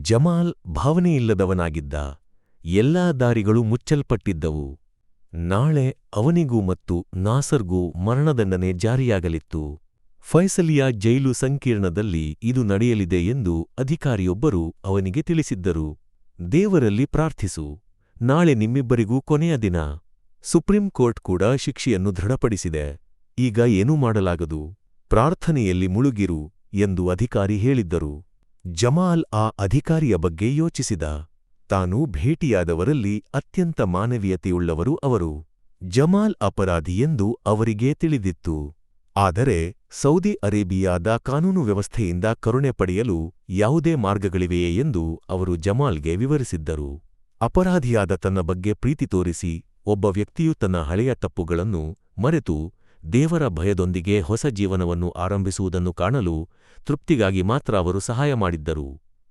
Jamal ಭಾವನೆಯಿಲ್ಲದವನಾಗಿದ್ದ. ಎಲ್ಲಾ ದಾರಿಗಳು ಮುಚ್ಚಲ್ಪಟ್ಟಿದ್ದವು. ನಾಳೆ ಅವನಿಗೂ ಮತ್ತು ನಾಸರ್ಗೂ ಮರಣದಂಡನೆ ಜಾರಿಯಾಗಲಿತ್ತು. ಫೈಸಲಿಯಾ ಜೈಲು ಸಂಕೀರ್ಣದಲ್ಲಿ ಇದು ನಡೆಯಲಿದೆ ಎಂದು ಅಧಿಕಾರಿಯೊಬ್ಬರು ಅವನಿಗೆ ತಿಳಿಸಿದ್ದರು. ದೇವರಲ್ಲಿ ಪ್ರಾರ್ಥಿಸು, ನಾಳೆ ನಿಮ್ಮಿಬ್ಬರಿಗೂ ಕೊನೆಯ ದಿನ. ಸುಪ್ರೀಂ ಕೋರ್ಟ್ ಕೂಡ ಶಿಕ್ಷೆಯನ್ನು ದೃಢಪಡಿಸಿದೆ. ಈಗ ಏನೂ ಮಾಡಲಾಗದು. ಪ್ರಾರ್ಥನೆಯಲ್ಲಿ ಮುಳುಗಿರು ಎಂದು ಅಧಿಕಾರಿ ಹೇಳಿದ್ದರು. ಜಮಾಲ್ ಆ ಅಧಿಕಾರಿಯ ಬಗ್ಗೆ ಯೋಚಿಸಿದ. ತಾನು ಭೇಟಿಯಾದವರಲ್ಲಿ ಅತ್ಯಂತ ಮಾನವೀಯತೆಯುಳ್ಳವರು ಅವರು. ಜಮಾಲ್ ಅಪರಾಧಿ ಎಂದು ಅವರಿಗೇ ತಿಳಿದಿತ್ತು. ಆದರೆ ಸೌದಿ ಅರೇಬಿಯಾದ ಕಾನೂನು ವ್ಯವಸ್ಥೆಯಿಂದ ಕರುಣೆ ಪಡೆಯಲು ಯಾವುದೇ ಮಾರ್ಗಗಳಿವೆಯೇ ಎಂದು ಅವರು ಜಮಾಲ್ಗೆ ವಿವರಿಸಿದ್ದರು. ಅಪರಾಧಿಯಾದ ತನ್ನ ಬಗ್ಗೆ ಪ್ರೀತಿ ತೋರಿಸಿ ಒಬ್ಬ ವ್ಯಕ್ತಿಯು ತನ್ನ ಹಳೆಯ ತಪ್ಪುಗಳನ್ನು ಮರೆತು ದೇವರ ಭಯದೊಂದಿಗೆ ಹೊಸ ಜೀವನವನ್ನು ಆರಂಭಿಸುವುದನ್ನು ಕಾಣಲು ತೃಪ್ತಿಗಾಗಿ ಮಾತ್ರ ಅವರು ಸಹಾಯ ಮಾಡಿದ್ದರು.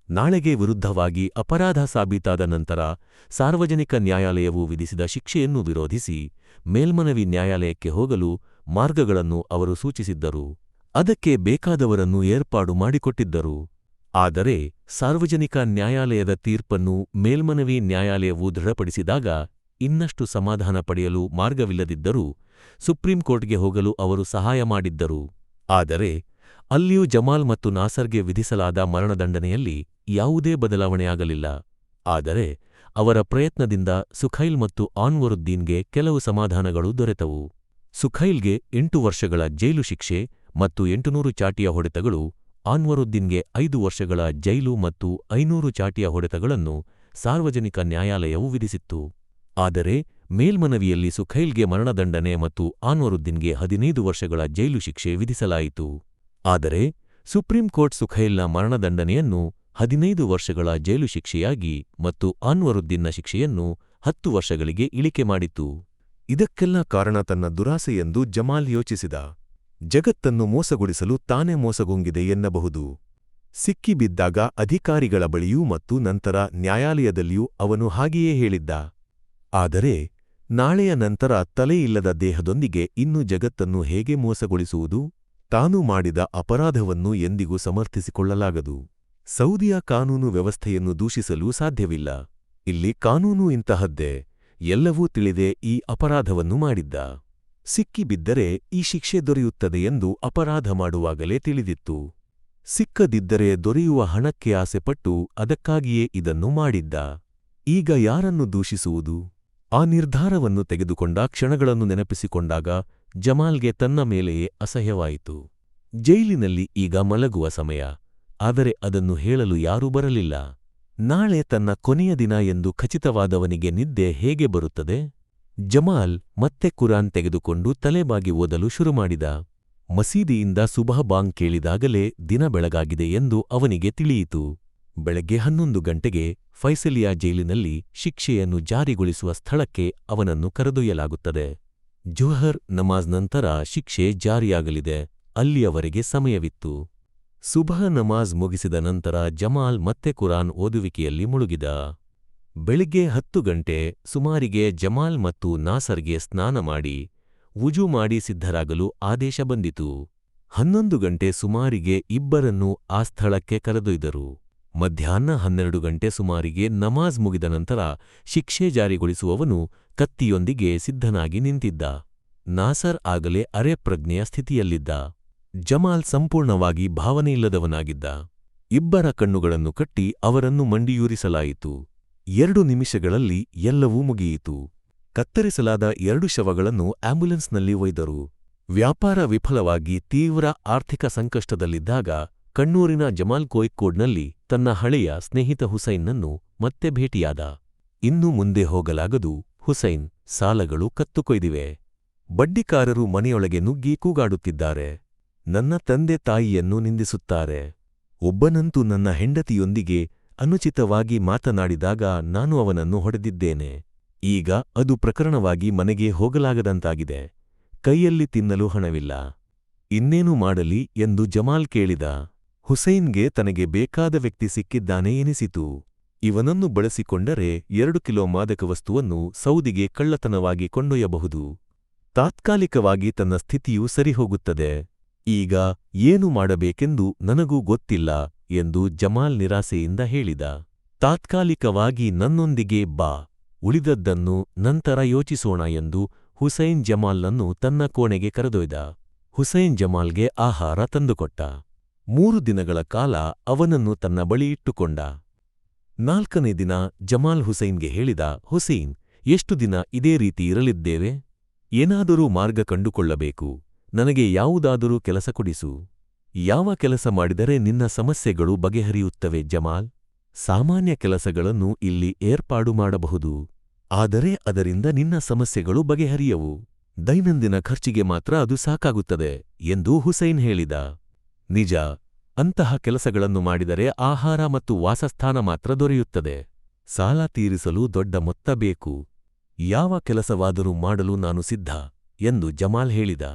ನಾಳೆಗೆ ವಿರುದ್ಧವಾಗಿ ಅಪರಾಧ ಸಾಬೀತಾದ ನಂತರ ಸಾರ್ವಜನಿಕ ನ್ಯಾಯಾಲಯವು ವಿಧಿಸಿದ ಶಿಕ್ಷೆಯನ್ನು ವಿರೋಧಿಸಿ ಮೇಲ್ಮನವಿ ನ್ಯಾಯಾಲಯಕ್ಕೆ ಹೋಗಲು ಮಾರ್ಗಗಳನ್ನು ಅವರು ಸೂಚಿಸಿದ್ದರು. ಅದಕ್ಕೆ ಬೇಕಾದವರನ್ನು ಏರ್ಪಾಡು ಮಾಡಿಕೊಟ್ಟಿದ್ದರು. ಆದರೆ ಸಾರ್ವಜನಿಕ ನ್ಯಾಯಾಲಯದ ತೀರ್ಪನ್ನು ಮೇಲ್ಮನವಿ ನ್ಯಾಯಾಲಯವು ದೃಢಪಡಿಸಿದಾಗ ಇನ್ನಷ್ಟು ಸಮಾಧಾನ ಪಡೆಯಲು ಮಾರ್ಗವಿಲ್ಲದಿದ್ದರೂ ಸುಪ್ರೀಂ ಕೋರ್ಟ್ಗೆ ಹೋಗಲು ಅವರು ಸಹಾಯ ಮಾಡಿದ್ದರು. ಆದರೆ ಅಲ್ಲಿಯೂ ಜಮಾಲ್ ಮತ್ತು ನಾಸರ್ಗೆ ವಿಧಿಸಲಾದ ಮರಣದಂಡನೆಯಲ್ಲಿ ಯಾವುದೇ ಬದಲಾವಣೆಯಾಗಲಿಲ್ಲ. ಆದರೆ ಅವರ ಪ್ರಯತ್ನದಿಂದ ಸುಖೈಲ್ ಮತ್ತು ಆನ್ವರುದ್ದೀನ್ಗೆ ಕೆಲವು ಸಮಾಧಾನಗಳು ದೊರೆತವು. ಸುಖೈಲ್ಗೆ 8 ವರ್ಷಗಳ ಜೈಲು ಶಿಕ್ಷೆ ಮತ್ತು 800 ಚಾಟಿಯ ಹೊಡೆತಗಳು, ಆನ್ವರುದ್ದೀನ್ಗೆ 5 ವರ್ಷಗಳ ಜೈಲು ಮತ್ತು 500 ಚಾಟಿಯ ಹೊಡೆತಗಳನ್ನು ಸಾರ್ವಜನಿಕ ನ್ಯಾಯಾಲಯವು ವಿಧಿಸಿತ್ತು. ಆದರೆ ಮೇಲ್ಮನವಿಯಲ್ಲಿ ಸುಖೈಲ್ಗೆ ಮರಣದಂಡನೆ ಮತ್ತು ಆನ್ವರುದ್ದೀನ್ಗೆ 15 ವರ್ಷಗಳ ಜೈಲು ಶಿಕ್ಷೆ ವಿಧಿಸಲಾಯಿತು. ಆದರೆ ಸುಪ್ರೀಂ ಕೋರ್ಟ್ ಸುಖೈಲ್ನ ಮರಣದಂಡನೆಯನ್ನು 15 ವರ್ಷಗಳ ಜೈಲು ಶಿಕ್ಷೆಯಾಗಿ ಮತ್ತು ಆನ್ವರುದ್ದೀನ್ನ ಶಿಕ್ಷೆಯನ್ನು 10 ವರ್ಷಗಳಿಗೆ ಇಳಿಕೆ ಮಾಡಿತು. ಇದಕ್ಕೆಲ್ಲ ಕಾರಣ ತನ್ನ ದುರಾಸೆ ಎಂದು ಜಮಾಲ್ ಯೋಚಿಸಿದ. ಜಗತ್ತನ್ನು ಮೋಸಗೊಳಿಸಲು ತಾನೇ ಮೋಸಗೊಂಗಿದೆ ಎನ್ನಬಹುದು. ಸಿಕ್ಕಿಬಿದ್ದಾಗ ಅಧಿಕಾರಿಗಳ ಬಳಿಯೂ ಮತ್ತು ನಂತರ ನ್ಯಾಯಾಲಯದಲ್ಲಿಯೂ ಅವನು ಹಾಗೆಯೇ ಹೇಳಿದ್ದ. ಆದರೆ ನಾಳೆಯ ನಂತರ ತಲೆಯಿಲ್ಲದ ದೇಹದೊಂದಿಗೆ ಇನ್ನು ಜಗತ್ತನ್ನು ಹೇಗೆ ಮೋಸಗೊಳಿಸುವುದು? ತಾನು ಮಾಡಿದ ಅಪರಾಧವನ್ನು ಎಂದಿಗೂ ಸಮರ್ಥಿಸಿಕೊಳ್ಳಲಾಗದು. ಸೌದಿಯ ಕಾನೂನು ವ್ಯವಸ್ಥೆಯನ್ನು ದೂಷಿಸಲು ಸಾಧ್ಯವಿಲ್ಲ. ಇಲ್ಲಿ ಕಾನೂನು ಇಂತಹದ್ದೇ. ಎಲ್ಲವೂ ತಿಳಿದೇ ಈ ಅಪರಾಧವನ್ನು ಮಾಡಿದ್ದ. ಸಿಕ್ಕಿಬಿದ್ದರೆ ಈ ಶಿಕ್ಷೆ ದೊರೆಯುತ್ತದೆ ಎಂದು ಅಪರಾಧ ಮಾಡುವಾಗಲೇ ತಿಳಿದಿತ್ತು. ಸಿಕ್ಕದಿದ್ದರೆ ದೊರೆಯುವ ಹಣಕ್ಕೆ ಆಸೆಪಟ್ಟು ಅದಕ್ಕಾಗಿಯೇ ಇದನ್ನು ಮಾಡಿದ್ದ. ಈಗ ಯಾರನ್ನು ದೂಷಿಸುವುದು? ಆ ನಿರ್ಧಾರವನ್ನು ತೆಗೆದುಕೊಂಡ ಕ್ಷಣಗಳನ್ನು ನೆನಪಿಸಿಕೊಂಡಾಗ ಜಮಾಲ್ಗೆ ತನ್ನ ಮೇಲೆಯೇ ಅಸಹ್ಯವಾಯಿತು. ಜೈಲಿನಲ್ಲಿ ಈಗ ಮಲಗುವ ಸಮಯ. ಆದರೆ ಅದನ್ನು ಹೇಳಲು ಯಾರೂ ಬರಲಿಲ್ಲ. ನಾಳೆ ತನ್ನ ಕೊನೆಯ ದಿನ ಎಂದು ಖಚಿತವಾದವನಿಗೆ ನಿದ್ದೆ ಹೇಗೆ ಬರುತ್ತದೆ? ಜಮಾಲ್ ಮತ್ತೆ ಕುರಾನ್ ತೆಗೆದುಕೊಂಡು ತಲೆಬಾಗಿ ಓದಲು ಶುರುಮಾಡಿದ. ಮಸೀದಿಯಿಂದ ಸುಬಹ ಬಾಂಗ್ ಕೇಳಿದಾಗಲೇ ದಿನ ಬೆಳಗಾಗಿದೆ ಎಂದು ಅವನಿಗೆ ತಿಳಿಯಿತು. ಬೆಳಗ್ಗೆ 11 ಗಂಟೆಗೆ ಫೈಸಲಿಯಾ ಜೈಲಿನಲ್ಲಿ ಶಿಕ್ಷೆಯನ್ನು ಜಾರಿಗೊಳಿಸುವ ಸ್ಥಳಕ್ಕೆ ಅವನನ್ನು ಕರೆದೊಯ್ಯಲಾಗುತ್ತದೆ. ಜುಹರ್ ನಮಾಜ್ ನಂತರ ಶಿಕ್ಷೆ ಜಾರಿಯಾಗಲಿದೆ. ಅಲ್ಲಿಯವರೆಗೆ ಸಮಯವಿತ್ತು. ಸುಬಹ ನಮಾಜ್ ಮುಗಿಸಿದ ನಂತರ ಜಮಾಲ್ ಮತ್ತೆ ಕುರಾನ್ ಓದುವಿಕೆಯಲ್ಲಿ ಮುಳುಗಿದ. ಬೆಳಿಗ್ಗೆ 10 ಗಂಟೆ ಸುಮಾರಿಗೆ ಜಮಾಲ್ ಮತ್ತು ನಾಸರ್ಗೆ ಸ್ನಾನ ಮಾಡಿ ವುಜು ಮಾಡಿ ಸಿದ್ಧರಾಗಲು ಆದೇಶ ಬಂದಿತು. 11 ಗಂಟೆ ಸುಮಾರಿಗೆ ಇಬ್ಬರನ್ನೂ ಆ ಸ್ಥಳಕ್ಕೆ ಕರೆದೊಯ್ದರು. ಮಧ್ಯಾಹ್ನ 12 ಗಂಟೆ ಸುಮಾರಿಗೆ ನಮಾಜ್ ಮುಗಿದ ನಂತರ ಶಿಕ್ಷೆ ಜಾರಿಗೊಳಿಸುವವನು ಕತ್ತಿಯೊಂದಿಗೆ ಸಿದ್ಧನಾಗಿ ನಿಂತಿದ್ದ. ನಾಸರ್ ಆಗಲೇ ಅರೆಪ್ರಜ್ಞೆಯ ಸ್ಥಿತಿಯಲ್ಲಿದ್ದ. ಜಮಾಲ್ ಸಂಪೂರ್ಣವಾಗಿ ಭಾವನೆಯಿಲ್ಲದವನಾಗಿದ್ದ. ಇಬ್ಬರ ಕಣ್ಣುಗಳನ್ನು ಕಟ್ಟಿ ಅವರನ್ನು ಮಂಡಿಯೂರಿಸಲಾಯಿತು. 2 ನಿಮಿಷಗಳಲ್ಲಿ ಎಲ್ಲವೂ ಮುಗಿಯಿತು. ಕತ್ತರಿಸಲಾದ 2 ಶವಗಳನ್ನು ಆಂಬ್ಯುಲೆನ್ಸ್ನಲ್ಲಿ ಒಯ್ದರು. ವ್ಯಾಪಾರ ವಿಫಲವಾಗಿ ತೀವ್ರ ಆರ್ಥಿಕ ಸಂಕಷ್ಟದಲ್ಲಿದ್ದಾಗ ಕಣ್ಣೂರಿನ ಜಮಾಲ್ ಕೋಯಿಕ್ಕೋಡ್ನಲ್ಲಿ ತನ್ನ ಹಳೆಯ ಸ್ನೇಹಿತ ಹುಸೈನ್ನನ್ನು ಮತ್ತೆ ಭೇಟಿಯಾದ. ಇನ್ನು ಮುಂದೆ ಹೋಗಲಾಗದು ಹುಸೈನ್, ಸಾಲಗಳು ಕತ್ತುಕೊಯ್ದಿವೆ. ಬಡ್ಡಿಕಾರರು ಮನೆಯೊಳಗೆ ನುಗ್ಗಿ ಕೂಗಾಡುತ್ತಿದ್ದಾರೆ. ನನ್ನ ತಂದೆ ತಾಯಿಯನ್ನು ನಿಂದಿಸುತ್ತಾರೆ. ಒಬ್ಬನಂತೂ ನನ್ನ ಹೆಂಡತಿಯೊಂದಿಗೆ ಅನುಚಿತವಾಗಿ ಮಾತನಾಡಿದಾಗ ನಾನು ಅವನನ್ನು ಹೊಡೆದಿದ್ದೇನೆ. ಈಗ ಅದು ಪ್ರಕರಣವಾಗಿ ಮನೆಗೆ ಹೋಗಲಾಗದಂತಾಗಿದೆ. ಕೈಯಲ್ಲಿ ತಿನ್ನಲು ಹಣವಿಲ್ಲ. ಇನ್ನೇನು ಮಾಡಲಿ ಎಂದು ಜಮಾಲ್ ಕೇಳಿದ. ಹುಸೈನ್ಗೆ ತನಗೆ ಬೇಕಾದ ವ್ಯಕ್ತಿ ಸಿಕ್ಕಿದ್ದಾನೆ ಎನಿಸಿತು. ಇವನನ್ನು ಬಳಸಿಕೊಂಡರೆ 2 ಕಿಲೋ ಮಾದಕ ವಸ್ತುವನ್ನು ಸೌದಿಗೆ ಕಳ್ಳತನವಾಗಿ ಕೊಂಡೊಯ್ಯಬಹುದು. ತಾತ್ಕಾಲಿಕವಾಗಿ ತನ್ನ ಸ್ಥಿತಿಯು ಸರಿಹೋಗುತ್ತದೆ. ಈಗ ಏನು ಮಾಡಬೇಕೆಂದು ನನಗೂ ಗೊತ್ತಿಲ್ಲ ಎಂದು ಜಮಾಲ್ ನಿರಾಸೆಯಿಂದ ಹೇಳಿದ. ತಾತ್ಕಾಲಿಕವಾಗಿ ನನ್ನೊಂದಿಗೆ ಬಾ, ಉಳಿದದ್ದನ್ನು ನಂತರ ಯೋಚಿಸೋಣ ಎಂದು ಹುಸೈನ್ ಜಮಾಲ್ನನ್ನು ತನ್ನ ಕೋಣೆಗೆ ಕರೆದೊಯ್ದ. ಹುಸೈನ್ ಜಮಾಲ್ಗೆ ಆಹಾರ ತಂದುಕೊಟ್ಟ. 3 ದಿನಗಳ ಕಾಲ ಅವನನ್ನು ತನ್ನ ಬಳಿ ಇಟ್ಟುಕೊಂಡ. 4ನೇ ದಿನ ಜಮಾಲ್ ಹುಸೈನ್ಗೆ ಹೇಳಿದ, ಹುಸೈನ್, ಎಷ್ಟು ದಿನ ಇದೇ ರೀತಿ ಇರಲಿದ್ದೇವೆ? ಏನಾದರೂ ಮಾರ್ಗ ಕಂಡುಕೊಳ್ಳಬೇಕು. ನನಗೆ ಯಾವುದಾದರೂ ಕೆಲಸ ಕೊಡಿಸು. ಯಾವ ಕೆಲಸ ಮಾಡಿದರೆ ನಿನ್ನ ಸಮಸ್ಯೆಗಳು ಬಗೆಹರಿಯುತ್ತವೆ ಜಮಾಲ್? ಸಾಮಾನ್ಯ ಕೆಲಸಗಳನ್ನು ಇಲ್ಲಿ ಏರ್ಪಾಡು ಮಾಡಬಹುದು. ಆದರೆ ಅದರಿಂದ ನಿನ್ನ ಸಮಸ್ಯೆಗಳು ಬಗೆಹರಿಯವು. ದೈನಂದಿನ ಖರ್ಚಿಗೆ ಮಾತ್ರ ಅದು ಸಾಕಾಗುತ್ತದೆ ಎಂದು ಹುಸೈನ್ ಹೇಳಿದ. ನಿಜ, ಅಂತಹ ಕೆಲಸಗಳನ್ನು ಮಾಡಿದರೆ ಆಹಾರ ಮತ್ತು ವಾಸಸ್ಥಾನ ಮಾತ್ರ ದೊರೆಯುತ್ತದೆ. ಸಾಲ ತೀರಿಸಲು ದೊಡ್ಡ ಮೊತ್ತ ಬೇಕು. ಯಾವ ಕೆಲಸವಾದರೂ ಮಾಡಲು ನಾನು ಸಿದ್ಧ ಎಂದು ಜಮಾಲ್ ಹೇಳಿದ.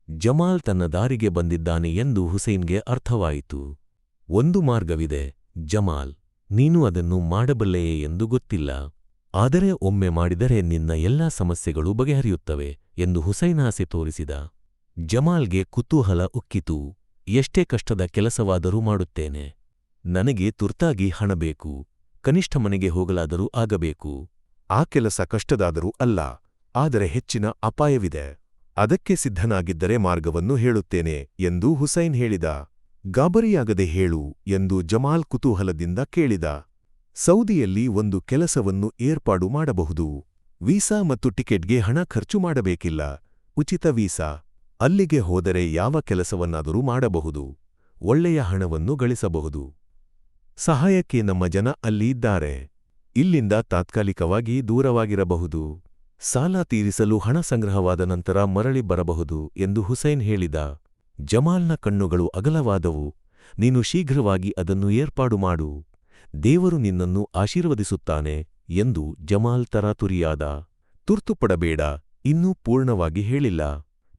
ಜಮಾಲ್ ತನ್ನ ದಾರಿಗೆ ಬಂದಿದ್ದಾನೆ ಎಂದು ಹುಸೈನ್ಗೆ ಅರ್ಥವಾಯಿತು. ಒಂದು ಮಾರ್ಗವಿದೆ ಜಮಾಲ್, ನೀನು ಅದನ್ನು ಮಾಡಬಲ್ಲೆಯೇ ಎಂದು ಗೊತ್ತಿಲ್ಲ. ಆದರೆ ಒಮ್ಮೆ ಮಾಡಿದರೆ ನಿನ್ನ ಎಲ್ಲಾ ಸಮಸ್ಯೆಗಳು ಬಗೆಹರಿಯುತ್ತವೆ ಎಂದು ಹುಸೈನ್ ಆಸೆ ತೋರಿಸಿದ. ಜಮಾಲ್ಗೆ ಕುತೂಹಲ ಉಕ್ಕಿತು. ಎಷ್ಟೇ ಕಷ್ಟದ ಕೆಲಸವಾದರೂ ಮಾಡುತ್ತೇನೆ. ನನಗೆ ತುರ್ತಾಗಿ ಹಣ ಬೇಕು. ಕನಿಷ್ಠ ಮನೆಗೆ ಹೋಗಲಾದರೂ ಆಗಬೇಕು. ಆ ಕೆಲಸ ಕಷ್ಟದಾದರೂ ಅಲ್ಲ, ಆದರೆ ಹೆಚ್ಚಿನ ಅಪಾಯವಿದೆ. ಅದಕ್ಕೆ ಸಿದ್ಧನಾಗಿದ್ದರೆ ಮಾರ್ಗವನ್ನು ಹೇಳುತ್ತೇನೆ ಎಂದು ಹುಸೈನ್ ಹೇಳಿದ. ಗಾಬರಿಯಾಗದೆ ಹೇಳು ಎಂದು ಜಮಾಲ್ ಕುತೂಹಲದಿಂದ ಕೇಳಿದ. ಸೌದಿಯಲ್ಲಿ ಒಂದು ಕೆಲಸವನ್ನು ಏರ್ಪಾಡು ಮಾಡಬಹುದು. ವೀಸಾ ಮತ್ತು ಟಿಕೆಟ್ಗೆ ಹಣ ಖರ್ಚು ಮಾಡಬೇಕಿಲ್ಲ. ಉಚಿತ ವೀಸಾ. ಅಲ್ಲಿಗೆ ಹೋದರೆ ಯಾವ ಕೆಲಸವನ್ನಾದರೂ ಮಾಡಬಹುದು. ಒಳ್ಳೆಯ ಹಣವನ್ನು ಗಳಿಸಬಹುದು. ಸಹಾಯಕ್ಕೆ ನಮ್ಮ ಜನ ಅಲ್ಲಿ ಇದ್ದಾರೆ. ಇಲ್ಲಿಂದ ತಾತ್ಕಾಲಿಕವಾಗಿ ದೂರವಾಗಿರಬಹುದು. ಸಾಲ ತೀರಿಸಲು ಹಣ ಸಂಗ್ರಹವಾದ ನಂತರ ಮರಳಿ ಬರಬಹುದು ಎಂದು ಹುಸೈನ್ ಹೇಳಿದ. ಜಮಾಲ್ನ ಕಣ್ಣುಗಳು ಅಗಲವಾದವು. ನೀನು ಶೀಘ್ರವಾಗಿ ಅದನ್ನು ಏರ್ಪಾಡು ಮಾಡು. ದೇವರು ನಿನ್ನನ್ನು ಆಶೀರ್ವದಿಸುತ್ತಾನೆ ಎಂದು ಜಮಾಲ್ ತರಾತುರಿಯಾದ. ತುರ್ತುಪಡಬೇಡ, ಇನ್ನೂ ಪೂರ್ಣವಾಗಿ ಹೇಳಿಲ್ಲ.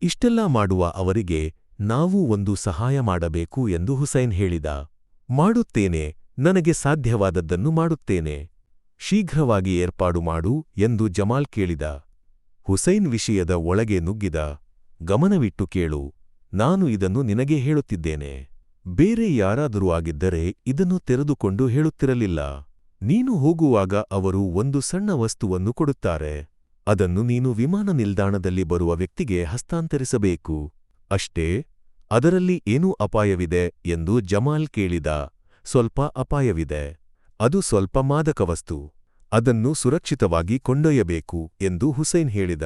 ಇಷ್ಟೆಲ್ಲ ಮಾಡುವ ಅವರಿಗೆ ನಾವು ಒಂದು ಸಹಾಯ ಮಾಡಬೇಕು ಎಂದು ಹುಸೈನ್ ಹೇಳಿದ. ಮಾಡುತ್ತೇನೆ, ನನಗೆ ಸಾಧ್ಯವಾದದ್ದನ್ನು ಮಾಡುತ್ತೇನೆ. ಶೀಘ್ರವಾಗಿ ಏರ್ಪಾಡು ಮಾಡು ಎಂದು ಜಮಾಲ್ ಕೇಳಿದ. ಹುಸೈನ್ ವಿಷಯದ ಒಳಗೆ ನುಗ್ಗಿದ. ಗಮನವಿಟ್ಟು ಕೇಳು, ನಾನು ಇದನ್ನು ನಿನಗೆ ಹೇಳುತ್ತಿದ್ದೇನೆ. ಬೇರೆ ಯಾರಾದರೂ ಆಗಿದ್ದರೆ ಇದನ್ನು ತೆರೆದುಕೊಂಡು ಹೇಳುತ್ತಿರಲಿಲ್ಲ. ನೀನು ಹೋಗುವಾಗ ಅವರು ಒಂದು ಸಣ್ಣ ವಸ್ತುವನ್ನು ಕೊಡುತ್ತಾರೆ. ಅದನ್ನು ನೀನು ವಿಮಾನ ನಿಲ್ದಾಣದಲ್ಲಿ ಬರುವ ವ್ಯಕ್ತಿಗೆ ಹಸ್ತಾಂತರಿಸಬೇಕು. ಅಷ್ಟೇ? ಅದರಲ್ಲಿ ಏನೂ ಅಪಾಯವಿದೆ ಎಂದು ಜಮಾಲ್ ಕೇಳಿದ. ಸ್ವಲ್ಪ ಅಪಾಯವಿದೆ. ಅದು ಸ್ವಲ್ಪ ಮಾದಕ ವಸ್ತು. ಅದನ್ನು ಸುರಕ್ಷಿತವಾಗಿ ಕೊಂಡೊಯ್ಯಬೇಕು ಎಂದು ಹುಸೈನ್ ಹೇಳಿದ.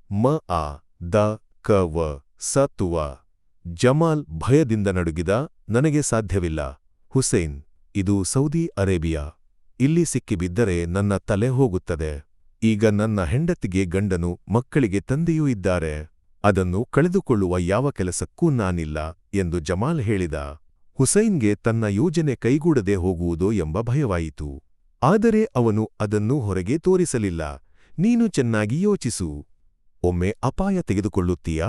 ಮ-ಆ-ದ-ಕ-ವ-ಸ-ತು-ವ. ಜಮಾಲ್ ಭಯದಿಂದ ನಡುಗಿದ. ನನಗೆ ಸಾಧ್ಯವಿಲ್ಲ ಹುಸೈನ್, ಇದು ಸೌದಿ ಅರೇಬಿಯಾ. ಇಲ್ಲಿ ಸಿಕ್ಕಿಬಿದ್ದರೆ ನನ್ನ ತಲೆ ಹೋಗುತ್ತದೆ. ಈಗ ನನ್ನ ಹೆಂಡತಿಗೆ ಗಂಡನು, ಮಕ್ಕಳಿಗೆ ತಂದೆಯೂ ಇದ್ದಾರೆ. ಅದನ್ನು ಕಳೆದುಕೊಳ್ಳುವ ಯಾವ ಕೆಲಸಕ್ಕೂ ನಾನಿಲ್ಲ ಎಂದು ಜಮಾಲ್ ಹೇಳಿದ. ಹುಸೈನ್ಗೆ ತನ್ನ ಯೋಜನೆ ಕೈಗೂಡದೆ ಹೋಗುವುದೋ ಎಂಬ ಭಯವಾಯಿತು. ಆದರೆ ಅವನು ಅದನ್ನು ಹೊರಗೆ ತೋರಿಸಲಿಲ್ಲ. ನೀನು ಚೆನ್ನಾಗಿ ಯೋಚಿಸು. ಒಮ್ಮೆ ಅಪಾಯ ತೆಗೆದುಕೊಳ್ಳುತ್ತೀಯಾ?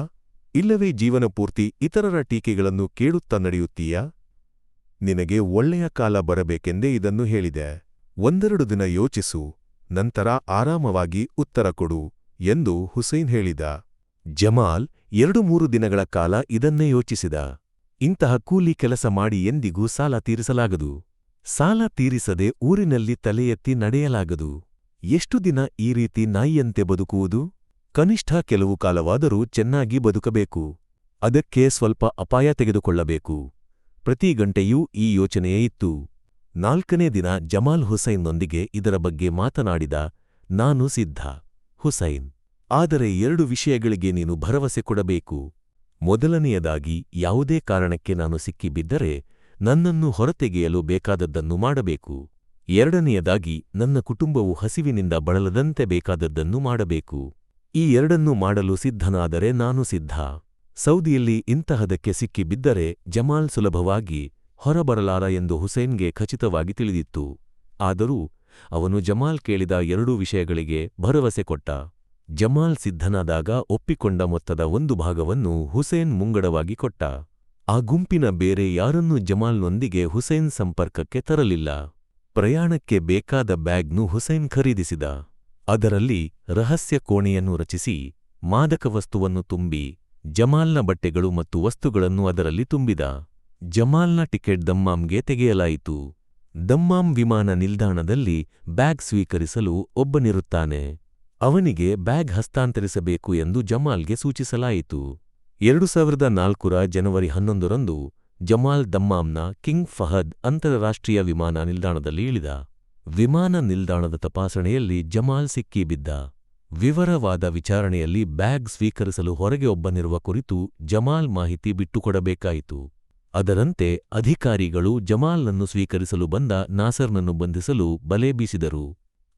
ಇಲ್ಲವೇ ಜೀವನಪೂರ್ತಿ ಇತರರ ಟೀಕೆಗಳನ್ನು ಕೇಳುತ್ತಾ ನಡೆಯುತ್ತೀಯಾ? ನಿನಗೆ ಒಳ್ಳೆಯ ಕಾಲ ಬರಬೇಕೆಂದೇ ಇದನ್ನು ಹೇಳಿದೆ. 1-2 ದಿನ ಯೋಚಿಸು, ನಂತರ ಆರಾಮವಾಗಿ ಉತ್ತರ ಕೊಡು ಎಂದು ಹುಸೈನ್ ಹೇಳಿದ. ಜಮಾಲ್ 2-3 ದಿನಗಳ ಕಾಲ ಇದನ್ನೇ ಯೋಚಿಸಿದ. ಇಂತಹ ಕೂಲಿ ಕೆಲಸ ಮಾಡಿ ಎಂದಿಗೂ ಸಾಲ ತೀರಿಸಲಾಗದು. ಸಾಲ ತೀರಿಸದೆ ಊರಿನಲ್ಲಿ ತಲೆ ಎತ್ತಿ ನಡೆಯಲಾಗದು. ಎಷ್ಟು ದಿನ ಈ ರೀತಿ ನಾಯಿಯಂತೆ ಬದುಕುವುದು? ಕನಿಷ್ಠ ಕೆಲವು ಕಾಲವಾದರೂ ಚೆನ್ನಾಗಿ ಬದುಕಬೇಕು. ಅದಕ್ಕೆ ಸ್ವಲ್ಪ ಅಪಾಯ ತೆಗೆದುಕೊಳ್ಳಬೇಕು. ಪ್ರತಿ ಗಂಟೆಯೂ ಈ ಯೋಚನೆಯೇ ಇತ್ತು. 4ನೇ ದಿನ ಜಮಾಲ್ ಹುಸೈನ್ನೊಂದಿಗೆ ಇದರ ಬಗ್ಗೆ ಮಾತನಾಡಿದ. ನಾನು ಸಿದ್ಧ ಹುಸೈನ್, ಆದರೆ 2 ವಿಷಯಗಳಿಗೆ ನೀನು ಭರವಸೆ ಕೊಡಬೇಕು. ಮೊದಲನೆಯದಾಗಿ, ಯಾವುದೇ ಕಾರಣಕ್ಕೆ ನಾನು ಸಿಕ್ಕಿಬಿದ್ದರೆ ನನ್ನನ್ನು ಹೊರತೆಗೆಯಲು ಬೇಕಾದದ್ದನ್ನು ಮಾಡಬೇಕು. 2ನೇಯದಾಗಿ, ನನ್ನ ಕುಟುಂಬವು ಹಸಿವಿನಿಂದ ಬಳಲದಂತೆ ಬೇಕಾದದ್ದನ್ನು ಮಾಡಬೇಕು. ಈ 2ನ್ನೂ ಮಾಡಲು ಸಿದ್ಧನಾದರೆ ನಾನು ಸಿದ್ಧ. ಸೌದಿಯಲ್ಲಿ ಇಂತಹದಕ್ಕೆ ಸಿಕ್ಕಿಬಿದ್ದರೆ ಜಮಾಲ್ ಸುಲಭವಾಗಿ ಹೊರಬರಲಾರ ಎಂದು ಹುಸೈನ್ಗೆ ಖಚಿತವಾಗಿ ತಿಳಿದಿತ್ತು. ಆದರೂ ಅವನು ಜಮಾಲ್ ಕೇಳಿದ 2 ವಿಷಯಗಳಿಗೆ ಭರವಸೆ ಕೊಟ್ಟ. ಜಮಾಲ್ ಸಿದ್ಧನಾದಾಗ ಒಪ್ಪಿಕೊಂಡ ಮೊತ್ತದ 1 ಭಾಗವನ್ನು ಹುಸೈನ್ ಮುಂಗಡವಾಗಿ ಕೊಟ್ಟ. ಆ ಗುಂಪಿನ ಬೇರೆ ಯಾರನ್ನೂ ಜಮಾಲ್ನೊಂದಿಗೆ ಹುಸೈನ್ ಸಂಪರ್ಕಕ್ಕೆ ತರಲಿಲ್ಲ. ಪ್ರಯಾಣಕ್ಕೆ ಬೇಕಾದ ಬ್ಯಾಗ್ನು ಹುಸೈನ್ ಖರೀದಿಸಿದ. ಅದರಲ್ಲಿ ರಹಸ್ಯ ಕೋಣೆಯನ್ನು ರಚಿಸಿ ಮಾದಕ ವಸ್ತುವನ್ನು ತುಂಬಿ ಜಮಾಲ್ನ ಬಟ್ಟೆಗಳು ಮತ್ತು ವಸ್ತುಗಳನ್ನು ಅದರಲ್ಲಿ ತುಂಬಿದ. ಜಮಾಲ್ನ ಟಿಕೆಟ್ ದಮ್ಮಾಂಗೆ ತೆಗೆಯಲಾಯಿತು. ದಮ್ಮಾಂ ವಿಮಾನ ನಿಲ್ದಾಣದಲ್ಲಿ ಬ್ಯಾಗ್ ಸ್ವೀಕರಿಸಲು ಒಬ್ಬನಿರುತ್ತಾನೆ. ಅವನಿಗೆ ಬ್ಯಾಗ್ ಹಸ್ತಾಂತರಿಸಬೇಕು ಎಂದು ಜಮಾಲ್ಗೆ ಸೂಚಿಸಲಾಯಿತು. 2004 ಜನವರಿ 11ರಂದು ಜಮಾಲ್ ದಮ್ಮಾಂನ ಕಿಂಗ್ ಫಹದ್ ಅಂತಾರಾಷ್ಟ್ರೀಯ ವಿಮಾನ ನಿಲ್ದಾಣದಲ್ಲಿ ಇಳಿದ. ವಿಮಾನ ನಿಲ್ದಾಣದ ತಪಾಸಣೆಯಲ್ಲಿ ಜಮಾಲ್ ಸಿಕ್ಕಿಬಿದ್ದ. ವಿವರವಾದ ವಿಚಾರಣೆಯಲ್ಲಿ ಬ್ಯಾಗ್ ಸ್ವೀಕರಿಸಲು ಹೊರಗೆ ಒಬ್ಬನಿರುವ ಕುರಿತು ಜಮಾಲ್ ಮಾಹಿತಿ ಬಿಟ್ಟುಕೊಡಬೇಕಾಯಿತು. ಅದರಂತೆ ಅಧಿಕಾರಿಗಳು ಜಮಾಲ್ನನ್ನು ಸ್ವೀಕರಿಸಲು ಬಂದ ನಾಸರ್ನನ್ನು ಬಂಧಿಸಲು ಬಲೆ ಬೀಸಿದರು.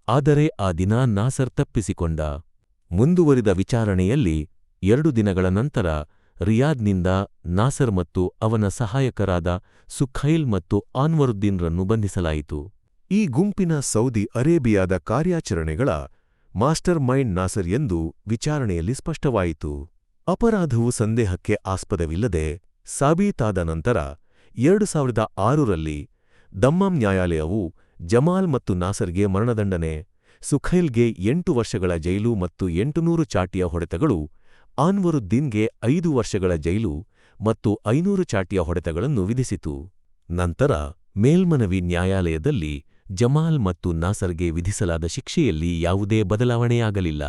ಆದರೆ ಆ ದಿನ ನಾಸರ್ ತಪ್ಪಿಸಿಕೊಂಡ. ಮುಂದುವರಿದ ವಿಚಾರಣೆಯಲ್ಲಿ 2 ದಿನಗಳ ನಂತರ ರಿಯಾದ್ನಿಂದ ನಾಸರ್ ಮತ್ತು ಅವನ ಸಹಾಯಕರಾದ ಸುಖೈಲ್ ಮತ್ತು ಆನ್ವರುದ್ದೀನ್ರನ್ನು ಬಂಧಿಸಲಾಯಿತು. ಈ ಗುಂಪಿನ ಸೌದಿ ಅರೇಬಿಯಾದ ಕಾರ್ಯಾಚರಣೆಗಳ ಮಾಸ್ಟರ್ ಮೈಂಡ್ ನಾಸರ್ ಎಂದು ವಿಚಾರಣೆಯಲ್ಲಿ ಸ್ಪಷ್ಟವಾಯಿತು. ಅಪರಾಧವು ಸಂದೇಹಕ್ಕೆ ಆಸ್ಪದವಿಲ್ಲದೆ ಸಾಬೀತಾದ ನಂತರ 2006ರಲ್ಲಿ ದಮ್ಮಾಂ ನ್ಯಾಯಾಲಯವು ಜಮಾಲ್ ಮತ್ತು ನಾಸರ್ಗೆ ಮರಣದಂಡನೆ, ಸುಖೈಲ್ಗೆ 8 ವರ್ಷಗಳ ಜೈಲು ಮತ್ತು 800 ಚಾಟಿಯ ಹೊಡೆತಗಳು, ಆನ್ವರುದ್ದೀನ್ಗೆ 5 ವರ್ಷಗಳ ಜೈಲು ಮತ್ತು 500 ಚಾಟಿಯ ಹೊಡೆತಗಳನ್ನು ವಿಧಿಸಿತು. ನಂತರ ಮೇಲ್ಮನವಿ ನ್ಯಾಯಾಲಯದಲ್ಲಿ ಜಮಾಲ್ ಮತ್ತು ನಾಸರ್ಗೆ ವಿಧಿಸಲಾದ ಶಿಕ್ಷೆಯಲ್ಲಿ ಯಾವುದೇ ಬದಲಾವಣೆಯಾಗಲಿಲ್ಲ.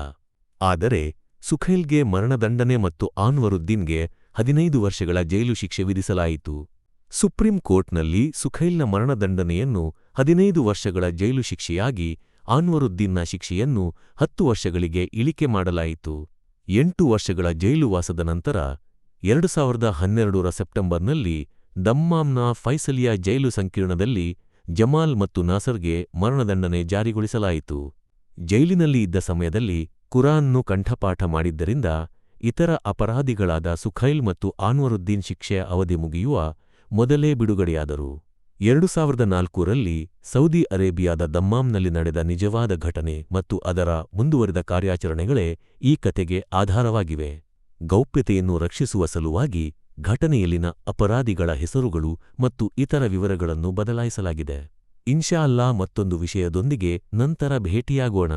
ಆದರೆ ಸುಖೈಲ್ಗೆ ಮರಣದಂಡನೆ ಮತ್ತು ಆನ್ವರುದ್ದೀನ್ಗೆ 15 ವರ್ಷಗಳ ಜೈಲು ಶಿಕ್ಷೆ ವಿಧಿಸಲಾಯಿತು. ಸುಪ್ರೀಂ ಕೋರ್ಟ್ನಲ್ಲಿ ಸುಖೈಲ್ನ ಮರಣದಂಡನೆಯನ್ನು 15 ವರ್ಷಗಳ ಜೈಲು ಶಿಕ್ಷೆಯಾಗಿ, ಆನ್ವರುದ್ದೀನ್ನ ಶಿಕ್ಷೆಯನ್ನು 10 ವರ್ಷಗಳಿಗೆ ಇಳಿಕೆ ಮಾಡಲಾಯಿತು. 8 ವರ್ಷಗಳ ಜೈಲುವಾಸದ ನಂತರ 2012ರ ಸೆಪ್ಟೆಂಬರ್ನಲ್ಲಿ ದಮ್ಮಾಂನ ಫೈಸಲಿಯಾ ಜೈಲು ಸಂಕೀರ್ಣದಲ್ಲಿ ಜಮಾಲ್ ಮತ್ತು ನಾಸರ್ಗೆ ಮರಣದಂಡನೆ ಜಾರಿಗೊಳಿಸಲಾಯಿತು. ಜೈಲಿನಲ್ಲಿ ಇದ್ದ ಸಮಯದಲ್ಲಿ ಕುರಾನ್ನ್ನು ಕಂಠಪಾಠ ಮಾಡಿದ್ದರಿಂದ ಇತರ ಅಪರಾಧಿಗಳಾದ ಸುಖೈಲ್ ಮತ್ತು ಆನ್ವರುದ್ದೀನ್ ಶಿಕ್ಷೆಯ ಅವಧಿ ಮುಗಿಯುವ ಮೊದಲೇ ಬಿಡುಗಡೆಯಾದರು. 2004ರಲ್ಲಿ ಸೌದಿ ಅರೇಬಿಯಾದ ದಮ್ಮಾಂನಲ್ಲಿ ನಡೆದ ನಿಜವಾದ ಘಟನೆ ಮತ್ತು ಅದರ ಮುಂದುವರಿದ ಕಾರ್ಯಾಚರಣೆಗಳೇ ಈ ಕತೆಗೆ ಆಧಾರವಾಗಿವೆ. ಗೌಪ್ಯತೆಯನ್ನು ರಕ್ಷಿಸುವ ಸಲುವಾಗಿ ಘಟನೆಯಲ್ಲಿನ ಅಪರಾಧಿಗಳ ಹೆಸರುಗಳು ಮತ್ತು ಇತರ ವಿವರಗಳನ್ನು ಬದಲಾಯಿಸಲಾಗಿದೆ. ಇನ್ಶಾ ಅಲ್ಲಾ ಮತ್ತೊಂದು ವಿಷಯದೊಂದಿಗೆ ನಂತರ ಭೇಟಿಯಾಗೋಣ.